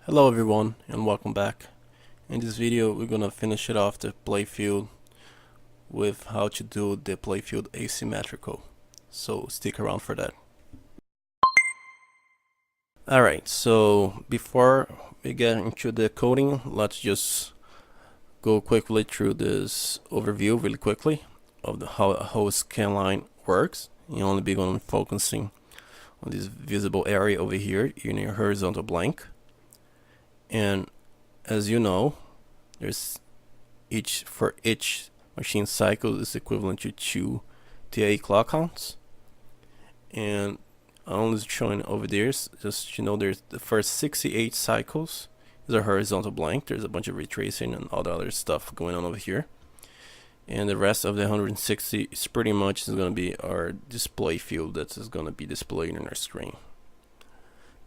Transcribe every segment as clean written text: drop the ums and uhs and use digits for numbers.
Hello everyone and welcome back. In this video we're gonna finish it off the playfield with how to do the playfield asymmetrical. So stick around for that. Alright, so before we get into the coding, let's just go quickly through this overview really quickly of how a whole scanline works. You'll only be going focusing on this visible area over here in your horizontal blank. And as you know, there's for each machine cycle is equivalent to 2 TA clock counts. And I'm only showing over there, just there's the first 68 cycles is a horizontal blank. There's a bunch of retracing and all the other stuff going on over here. And the rest of the 160 is pretty much going to be our display field that is going to be displayed on our screen.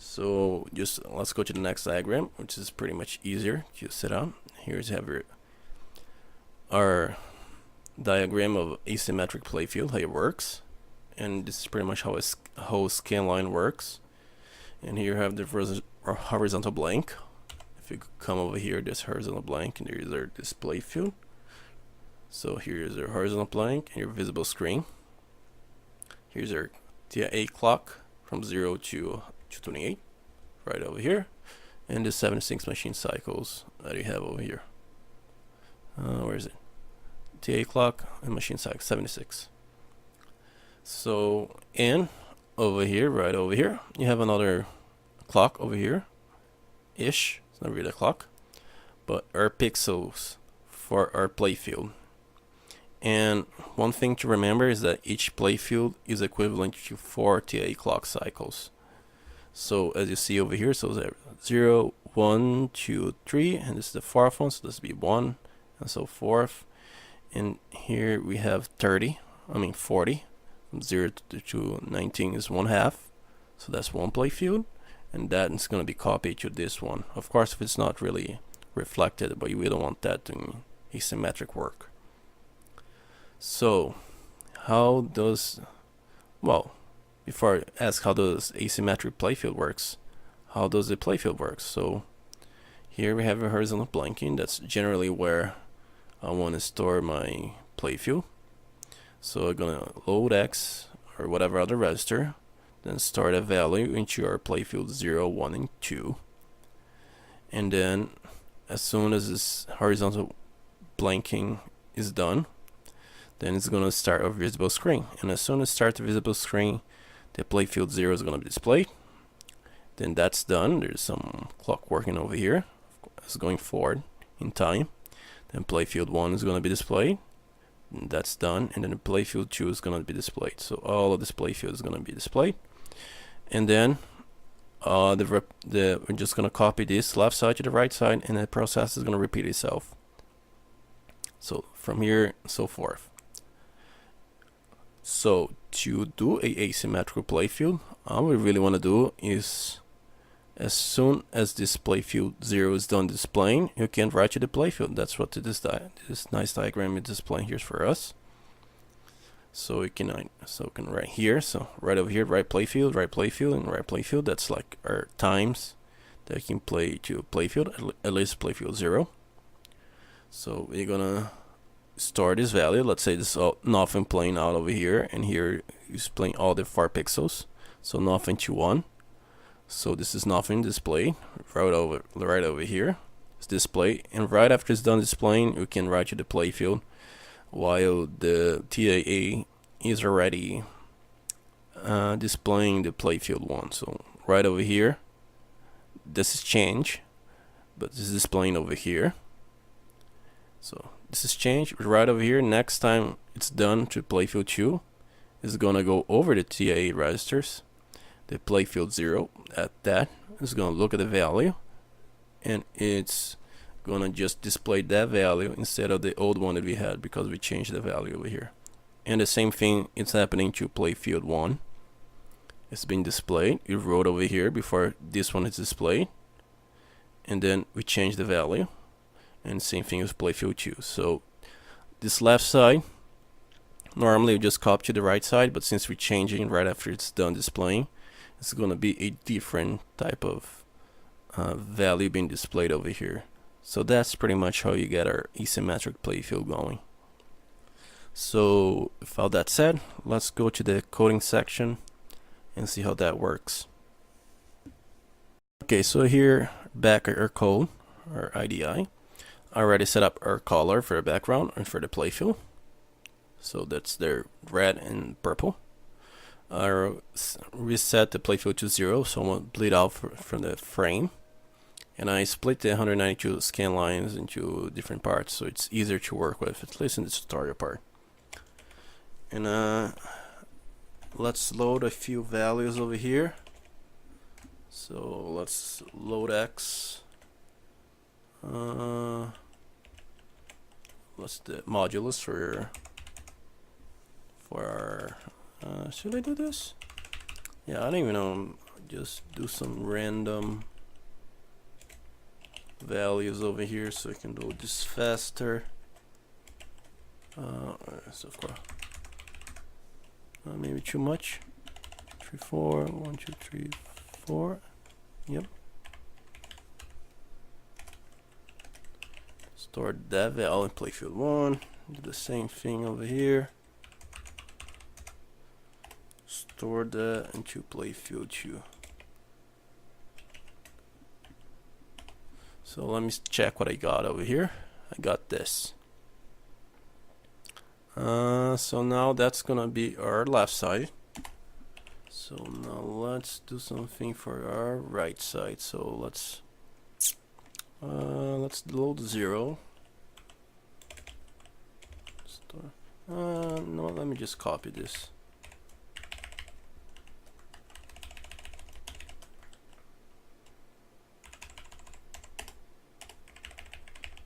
So just let's go to the next diagram, which is pretty much easier to set up. Here's our diagram of asymmetric playfield, how it works, and this is pretty much how a whole scanline works. And here you have the horizontal blank. If you come over here, there's horizontal blank, and there's our display field. So here's our horizontal blank and your visible screen. Here's our TA clock from 0 to 28 right over here, and the 76 machine cycles that you have over here. Where is it? TA clock and machine cycle 76. So, and over here, right over here, you have another clock over here ish. It's not really a clock, but our pixels for our playfield. And one thing to remember is that each playfield is equivalent to 4 TA clock cycles. So as you see over here, so 0, 1, 2, 3, and this is the fourth one, so this will be 1, and so forth. And here we have 40, from 0 to 19 is 1/2, so that's one playfield, and that is going to be copied to this one. Of course, if it's not really reflected, but we don't want that doing asymmetric work. So how does, well, before I ask how does asymmetric playfield works, how does the playfield work? So here we have a horizontal blanking. That's generally where I want to store my playfield. So I'm gonna load X or whatever other register, then store a value into our playfield 0, 1, and 2. And then as soon as this horizontal blanking is done, then it's gonna start a visible screen. And as soon as it starts a visible screen, the playfield 0 is going to be displayed. Then that's done. There's some clock working over here. It's going forward in time. Then playfield 1 is going to be displayed. And that's done. And then the playfield 2 is going to be displayed. So all of this playfield is going to be displayed. And then we're just going to copy this left side to the right side, and the process is going to repeat itself. So from here, so forth. So to do a asymmetrical playfield, all we really want to do is, as soon as this playfield 0 is done displaying, you can write to the playfield. That's what this nice diagram is displaying here for us. So we can write here. So right over here, write playfield, and write playfield. That's like our times that you can play to playfield, at least playfield 0. So we're gonna store this value. Let's say this is nothing playing out over here, and here is playing all the 4 pixels. So nothing to 1. So this is nothing displayed right over here. It's displayed, and right after it's done displaying, you can write to the playfield while the TAA is already displaying the playfield 1. So right over here, this is change, but this is displaying over here. So this is changed right over here. Next time it's done to playfield 2, it's gonna go over the TA registers. The playfield 0 at that is gonna look at the value, and it's gonna just display that value instead of the old one that we had, because we changed the value over here. And the same thing is happening to playfield 1. It's been displayed. You wrote over here before this one is displayed, and then we change the value. And same thing with playfield 2. So this left side, normally we just copy to the right side, but since we're changing right after it's done displaying, it's going to be a different type of value being displayed over here. So that's pretty much how you get our asymmetric playfield going. So with all that said, let's go to the coding section and see how that works. Okay, so here back at our code, our IDE, I already set up our color for the background and for the playfield. So that's their red and purple. I reset the playfield to 0, so I won't bleed out from the frame. And I split the 192 scan lines into different parts, so it's easier to work with, at least in the tutorial part. And let's load a few values over here. So let's load X. What's the modulus for our should I do this? Yeah, I don't even know. Just do some random values over here so I can do this faster. So of course, maybe too much. 3, 4, 1, 2, 3, 4. Yep. Store that value in playfield 1. Do the same thing over here. Store that into playfield 2. So let me check what I got over here. I got this. So now that's gonna be our left side. So now let's do something for our right side. So let's load 0. No, let me just copy this.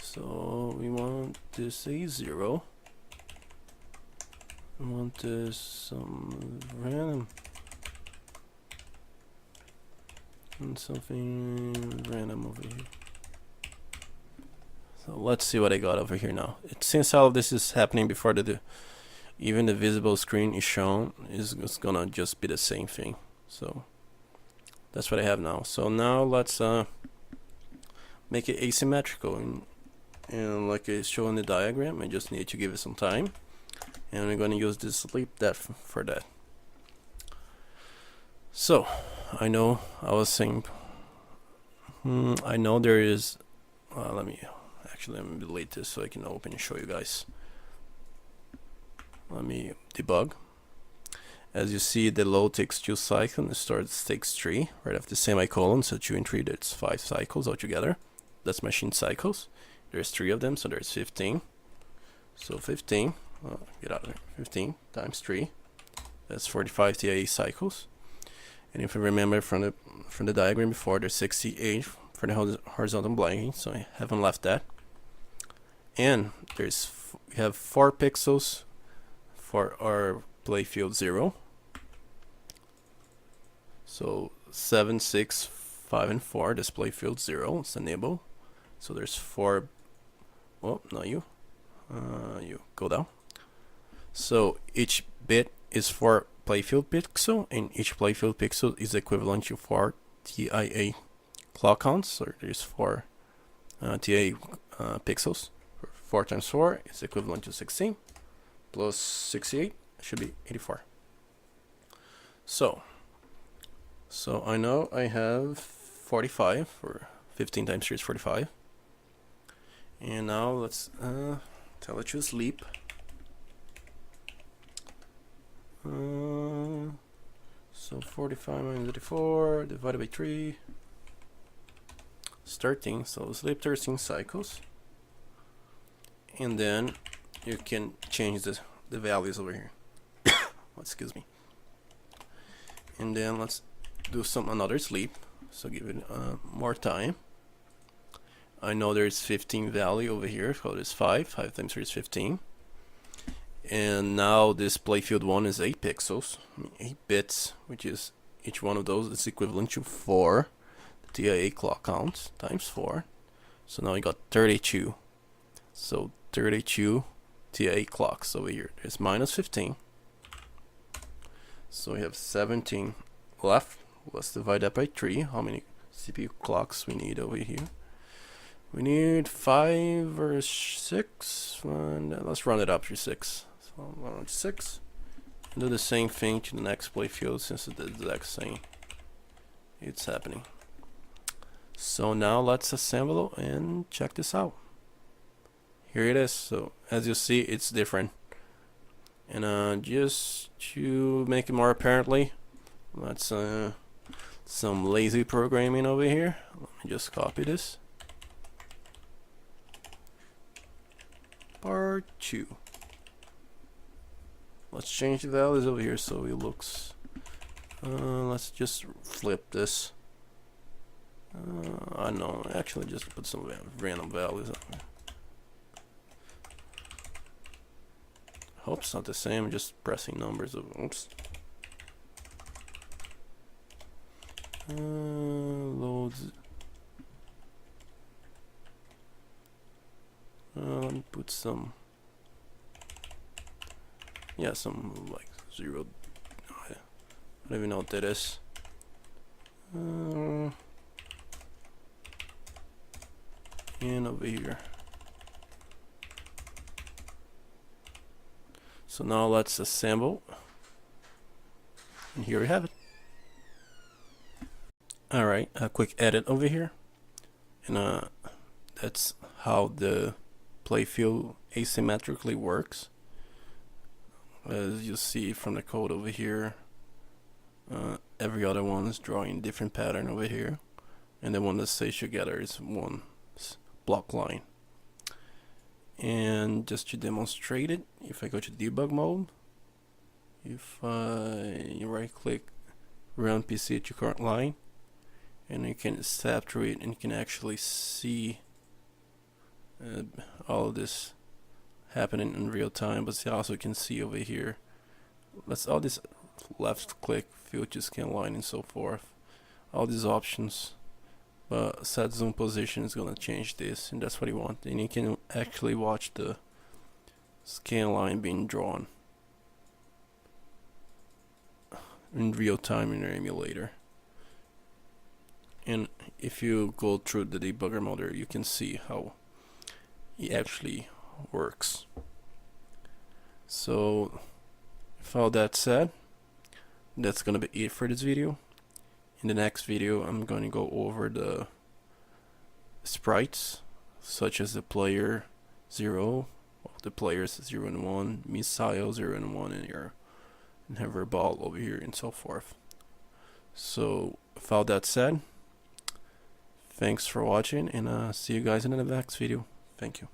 So we want this a 0. We want this some random and something random over here. So let's see what I got over here now. Since all of this is happening before even the visible screen is shown, it's gonna just be the same thing. So that's what I have now. So now let's make it asymmetrical, and like it's shown in the diagram, I just need to give it some time, and we're going to use this sleep depth for that. So I know I was saying I know there is let me delete this so I can open and show you guys. Let me debug. As you see, the load takes 2 cycles and the start takes 3 right after the semicolon. So 2 and 3, that's 5 cycles altogether. That's machine cycles. There's 3 of them, so there's 15. So 15, get out of there. 15 times 3, that's 45 TIA cycles. And if you remember from the diagram before, there's 68 for the horizontal blanking, so I haven't left that. And we have 4 pixels for our playfield 0. So 7, 6, 5, and 4. This playfield 0. It's enable. So there's 4. Oh, not you. You go down. So each bit is 4 playfield pixel, and each playfield pixel is equivalent to 4 TIA clock counts. So there's 4 TIA pixels. 4 times 4 is equivalent to 16, plus 68 should be 84. So I know I have 45, or 15 times 3 is 45. And now let's tell it to sleep. So 45 minus 84 divided by 3 is 13. So sleep 13 cycles. And then you can change the values over here. Excuse me. And then let's do another sleep. So give it more time. I know there's 15 value over here, so there's 5. 5 times 3 is 15. And now this playfield 1 is 8 pixels, 8 bits, which is each one of those is equivalent to 4 TIA clock counts times 4. So now you got 32. So 32 TIA clocks over here. There's minus 15. So we have 17 left. Let's divide that by 3. How many CPU clocks we need over here. We need 5 or 6. And let's run it up to 6. So around 6. And do the same thing to the next playfield since it's the exact same. It's happening. So now let's assemble and check this out. Here it is. So as you see, it's different. And just to make it more apparently, let's some lazy programming over here. Let me just copy this. Part 2. Let's change the values over here so it looks. Let's just flip this. I know, actually just put some random values on there. Hope it's not the same, just pressing numbers of oops. Loads. Let me put some. Yeah, some like 0. I don't even know what that is. And over here. So now let's assemble. And here we have it. Alright, a quick edit over here. And that's how the playfield asymmetrically works. As you see from the code over here, every other one is drawing different pattern over here, and the one that stays together is one block line. And just to demonstrate it, if I go to debug mode, if I right click run PC to current line, and you can step through it and you can actually see all of this happening in real time. But you also can see over here, let's all this left click field to scan line and so forth, all these options. But set zoom position is gonna change this, and that's what you want. And you can actually watch the scan line being drawn in real time in your emulator. And if you go through the debugger mode, you can see how it actually works. So with all that said, that's gonna be it for this video. In the next video, I'm going to go over the sprites, such as the player 0, the players 0 and 1, missile 0 and 1, and have our ball over here, and so forth. So with all that said, thanks for watching, and see you guys in the next video. Thank you.